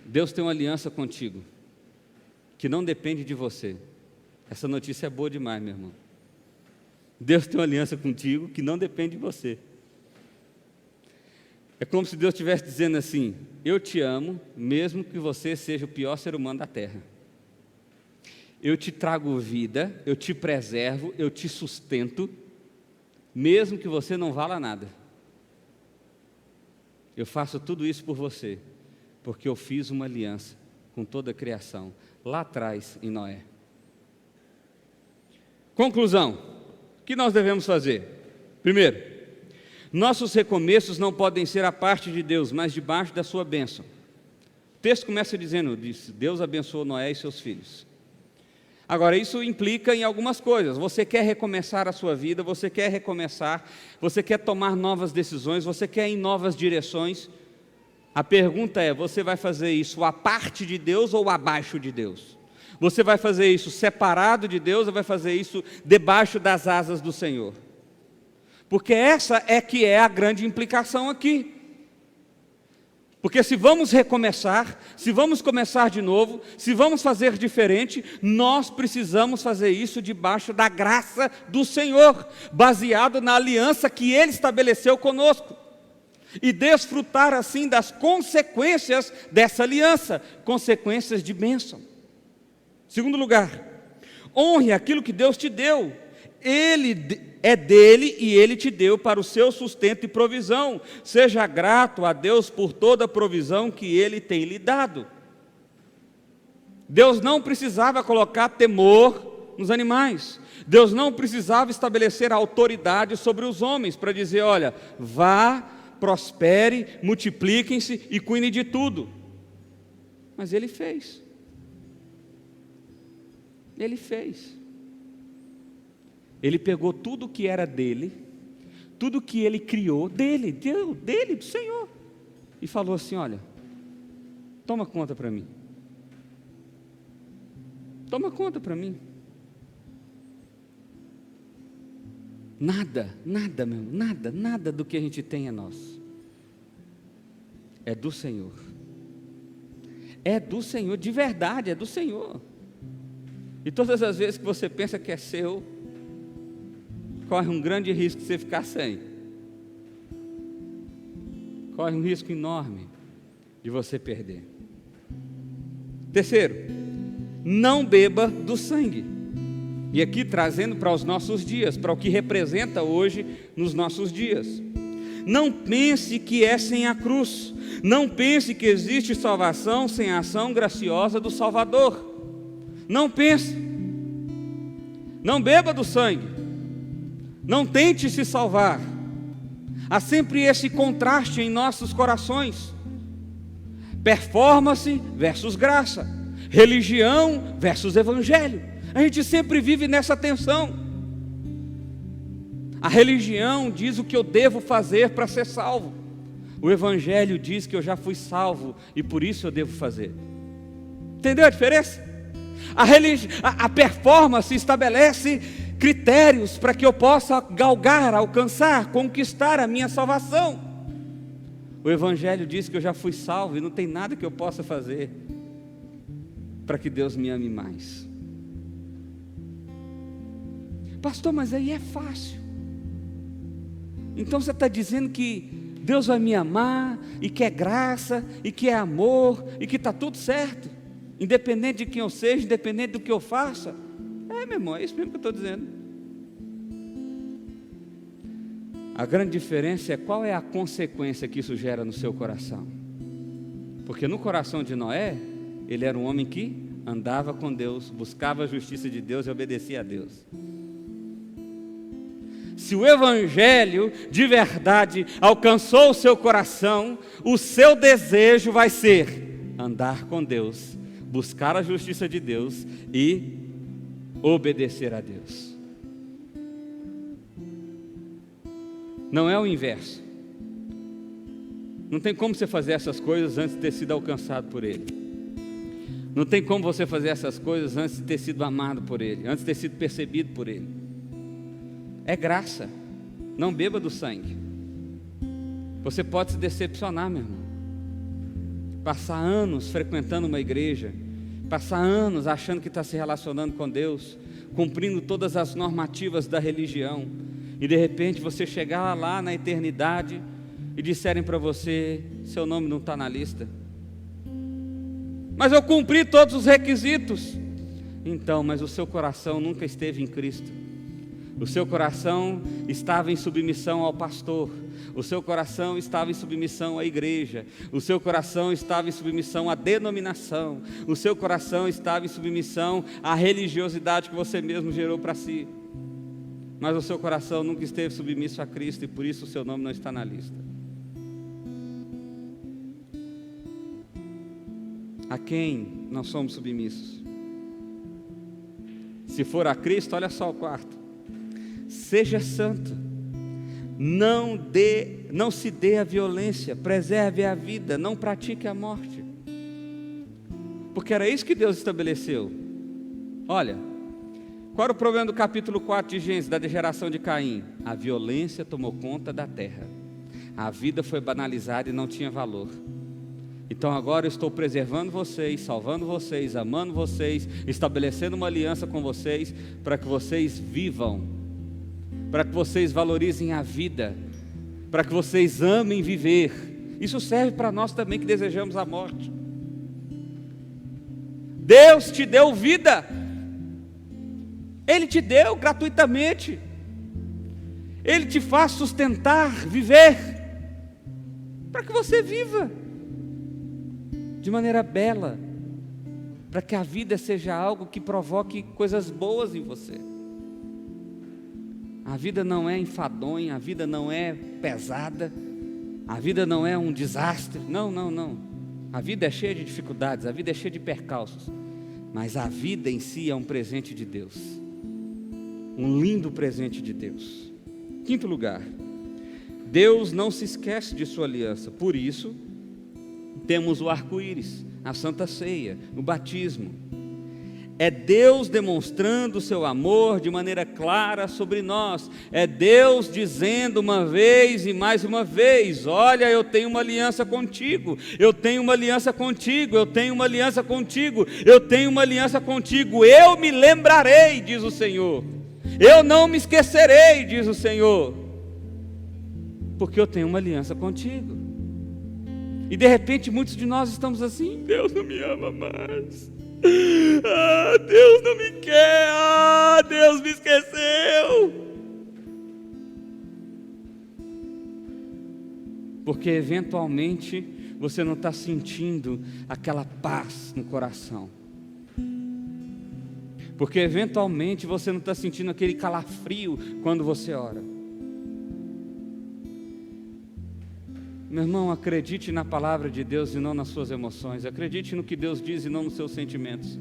Deus tem uma aliança contigo, que não depende de você. Essa notícia é boa demais, meu irmão. Deus tem uma aliança contigo que não depende de você. É como se Deus estivesse dizendo assim: eu te amo, mesmo que você seja o pior ser humano da terra. Eu te trago vida, eu te preservo, eu te sustento, mesmo que você não vala nada. Eu faço tudo isso por você, porque eu fiz uma aliança com toda a criação, lá atrás em Noé. Conclusão: o que nós devemos fazer? Primeiro, Nossos recomeços não podem ser a parte de Deus, mas debaixo da sua bênção. O texto começa dizendo, Deus abençoou Noé e seus filhos. Agora, isso implica em algumas coisas. Você quer recomeçar a sua vida, você quer recomeçar, você quer tomar novas decisões, você quer ir em novas direções. A pergunta é, você vai fazer isso à parte de Deus ou abaixo de Deus? Você vai fazer isso separado de Deus ou vai fazer isso debaixo das asas do Senhor? Porque essa é que é a grande implicação aqui. Porque se vamos recomeçar, se vamos começar de novo, se vamos fazer diferente, nós precisamos fazer isso debaixo da graça do Senhor, baseado na aliança que Ele estabeleceu conosco. E desfrutar assim das consequências dessa aliança, consequências de bênção. Segundo lugar, honre aquilo que Deus te deu. Ele é dele e Ele te deu para o seu sustento e provisão. Seja grato a Deus por toda a provisão que Ele tem lhe dado. Deus não precisava colocar temor nos animais. Deus não precisava estabelecer autoridade sobre os homens para dizer, olha, vá, prospere, multipliquem-se e cuidem de tudo. Mas Ele fez. Ele fez. Ele pegou tudo que era dele, tudo que ele criou, dele, do Senhor, e falou assim, olha, toma conta para mim. Toma conta para mim. Nada, meu, nada do que a gente tem é nosso. É do Senhor. É do Senhor, de verdade, é do Senhor. E todas as vezes que você pensa que é seu, corre um grande risco de você ficar sem. Corre um risco enorme de você perder. Terceiro, não beba do sangue. E aqui trazendo para os nossos dias, para o que representa hoje nos nossos dias. Não pense que é sem a cruz. Não pense que existe salvação sem a ação graciosa do Salvador. Não pense. Não beba do sangue. Não tente se salvar. Há sempre esse contraste em nossos corações. Performance versus graça. Religião versus evangelho. A gente sempre vive nessa tensão. A religião diz o que eu devo fazer para ser salvo. O evangelho diz que eu já fui salvo e por isso eu devo fazer. Entendeu a diferença? A performance estabelece critérios para que eu possa galgar, alcançar, conquistar a minha salvação. O evangelho diz que eu já fui salvo e não tem nada que eu possa fazer para que Deus me ame mais. Pastor, mas aí é fácil. Então você está dizendo que Deus vai me amar, e que é graça, e que é amor, e que está tudo certo, independente de quem eu seja, independente do que eu faça. Meu irmão, é isso mesmo que eu estou dizendo. A grande diferença é qual é a consequência que isso gera no seu coração. Porque no coração de Noé, ele era um homem que andava com Deus, buscava a justiça de Deus e obedecia a Deus. Se o evangelho de verdade alcançou o seu coração, o seu desejo vai ser andar com Deus, buscar a justiça de Deus e obedecer a Deus. Não é o inverso. Não tem como você fazer essas coisas antes de ter sido alcançado por Ele. Não tem como você fazer essas coisas antes de ter sido amado por Ele, antes de ter sido percebido por Ele. É graça. Não beba do sangue. Você pode se decepcionar, meu irmão. Passar anos frequentando uma igreja, passar anos achando que está se relacionando com Deus, cumprindo todas as normativas da religião, e de repente você chegar lá na eternidade e disserem para você, seu nome não está na lista. Mas eu cumpri todos os requisitos. Então, mas o seu coração nunca esteve em Cristo. O seu coração estava em submissão ao pastor. O seu coração estava em submissão à igreja. O seu coração estava em submissão à denominação. O seu coração estava em submissão à religiosidade que você mesmo gerou para si. mas o seu coração nunca esteve submisso a Cristo e por isso o seu nome não está na lista. A quem nós somos submissos? Se for a Cristo, olha só o quarto: seja santo, não se dê à violência, preserve a vida, não pratique a morte, porque era isso que Deus estabeleceu. Olha, qual era o problema do capítulo 4 de Gênesis, da geração de Caim? A violência tomou conta da terra, a vida foi banalizada e não tinha valor. Então agora eu estou preservando vocês, salvando vocês, amando vocês, estabelecendo uma aliança com vocês, para que vocês vivam, para que vocês valorizem a vida, para que vocês amem viver. Isso serve para nós também que desejamos a morte. Deus te deu vida, Ele te deu gratuitamente, Ele te faz sustentar, viver, para que você viva de maneira bela, para que a vida seja algo que provoque coisas boas em você. A vida não é enfadonha, a vida não é pesada, a vida não é um desastre, não. A vida é cheia de dificuldades, a vida é cheia de percalços, mas a vida em si é um presente de Deus, um lindo presente de Deus. Quinto lugar, Deus não se esquece de sua aliança, por isso temos o arco-íris, a Santa Ceia, o batismo. É Deus demonstrando o seu amor de maneira clara sobre nós. É Deus dizendo uma vez e mais uma vez: olha, eu tenho uma aliança contigo, eu tenho uma aliança contigo, eu tenho uma aliança contigo, eu tenho uma aliança contigo. Eu me lembrarei, diz o Senhor. Eu não me esquecerei, diz o Senhor, porque eu tenho uma aliança contigo. E de repente muitos de nós estamos assim: Deus não me ama mais, Deus não me quer, Deus me esqueceu. Porque eventualmente você não está sentindo aquela paz no coração, porque eventualmente você não está sentindo aquele calafrio quando você ora. Meu irmão, acredite na palavra de Deus e não nas suas emoções. Acredite no que Deus diz e não nos seus sentimentos.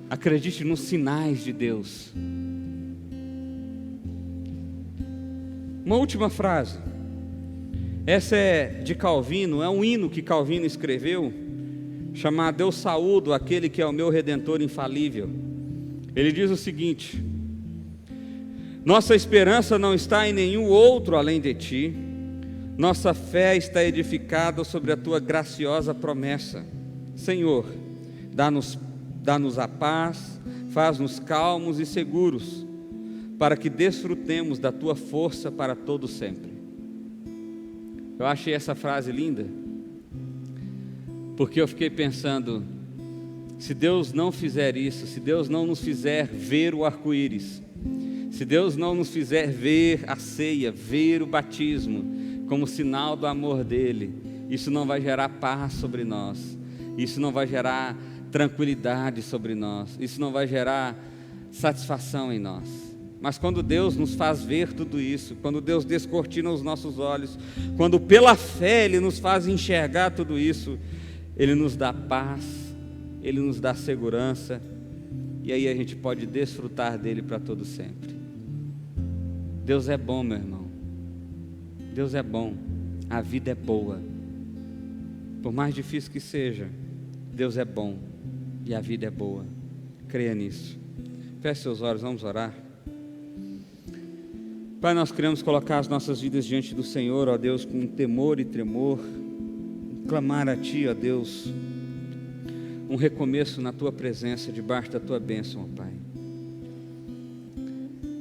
Acredite nos sinais de Deus. Uma última frase. Essa é de Calvino, é um hino que Calvino escreveu, chamado Eu Saúdo aquele que é o meu Redentor infalível. Ele diz o seguinte: nossa esperança não está em nenhum outro além de Ti, nossa fé está edificada sobre a Tua graciosa promessa. Senhor, dá-nos a paz, faz-nos calmos e seguros, para que desfrutemos da Tua força para todo sempre. Eu achei essa frase linda, porque eu fiquei pensando, se Deus não fizer isso, se Deus não nos fizer ver o arco-íris, se Deus não nos fizer ver a ceia, ver o batismo como sinal do amor dEle, isso não vai gerar paz sobre nós, isso não vai gerar tranquilidade sobre nós, isso não vai gerar satisfação em nós. Mas quando Deus nos faz ver tudo isso, quando Deus descortina os nossos olhos, quando pela fé Ele nos faz enxergar tudo isso, Ele nos dá paz, Ele nos dá segurança, e aí a gente pode desfrutar dEle para todo sempre. Deus é bom, meu irmão. Deus é bom. A vida é boa. Por mais difícil que seja, Deus é bom e a vida é boa. Creia nisso. Feche seus olhos, vamos orar. Pai, nós queremos colocar as nossas vidas diante do Senhor, ó Deus, com temor e tremor, clamar a Ti, ó Deus, um recomeço na Tua presença, debaixo da Tua bênção, ó Pai.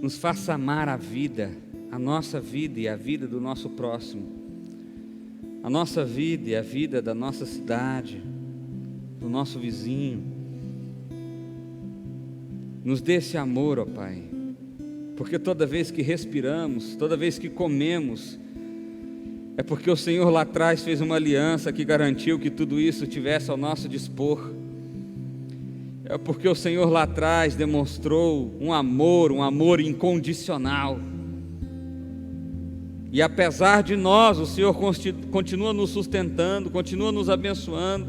Nos faça amar a vida, a nossa vida e a vida do nosso próximo, a nossa vida e a vida da nossa cidade, do nosso vizinho. Nos dê esse amor, ó Pai, porque toda vez que respiramos, toda vez que comemos, é porque o Senhor lá atrás fez uma aliança que garantiu que tudo isso tivesse ao nosso dispor. é porque o Senhor lá atrás demonstrou um amor incondicional. E apesar de nós, o Senhor continua nos sustentando, continua nos abençoando,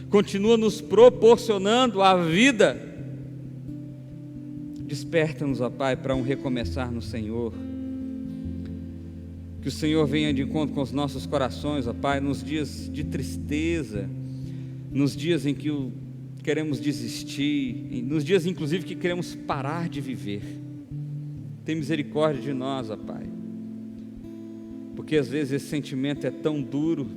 continua nos proporcionando a vida. Desperta-nos, ó Pai, para um recomeçar no Senhor. Que o Senhor venha de encontro com os nossos corações, ó Pai, nos dias de tristeza, nos dias em que queremos desistir, nos dias inclusive que queremos parar de viver. Tem misericórdia de nós, ó Pai, porque às vezes esse sentimento é tão duro.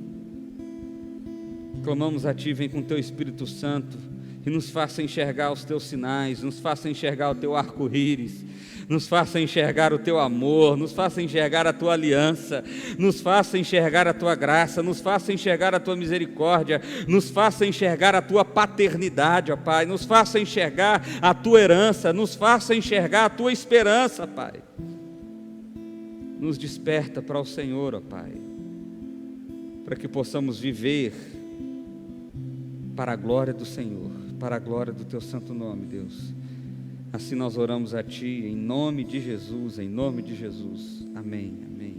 Clamamos a Ti, vem com Teu Espírito Santo e nos faça enxergar os Teus sinais, nos faça enxergar o Teu arco-íris, nos faça enxergar o Teu amor, nos faça enxergar a Tua aliança, nos faça enxergar a Tua graça, nos faça enxergar a Tua misericórdia, nos faça enxergar a Tua paternidade, ó Pai, nos faça enxergar a Tua herança, nos faça enxergar a Tua esperança, Pai. Nos desperta para o Senhor, ó Pai, para que possamos viver para a glória do Senhor, para a glória do Teu santo nome, Deus. Assim nós oramos a Ti, em nome de Jesus, em nome de Jesus. Amém, amém.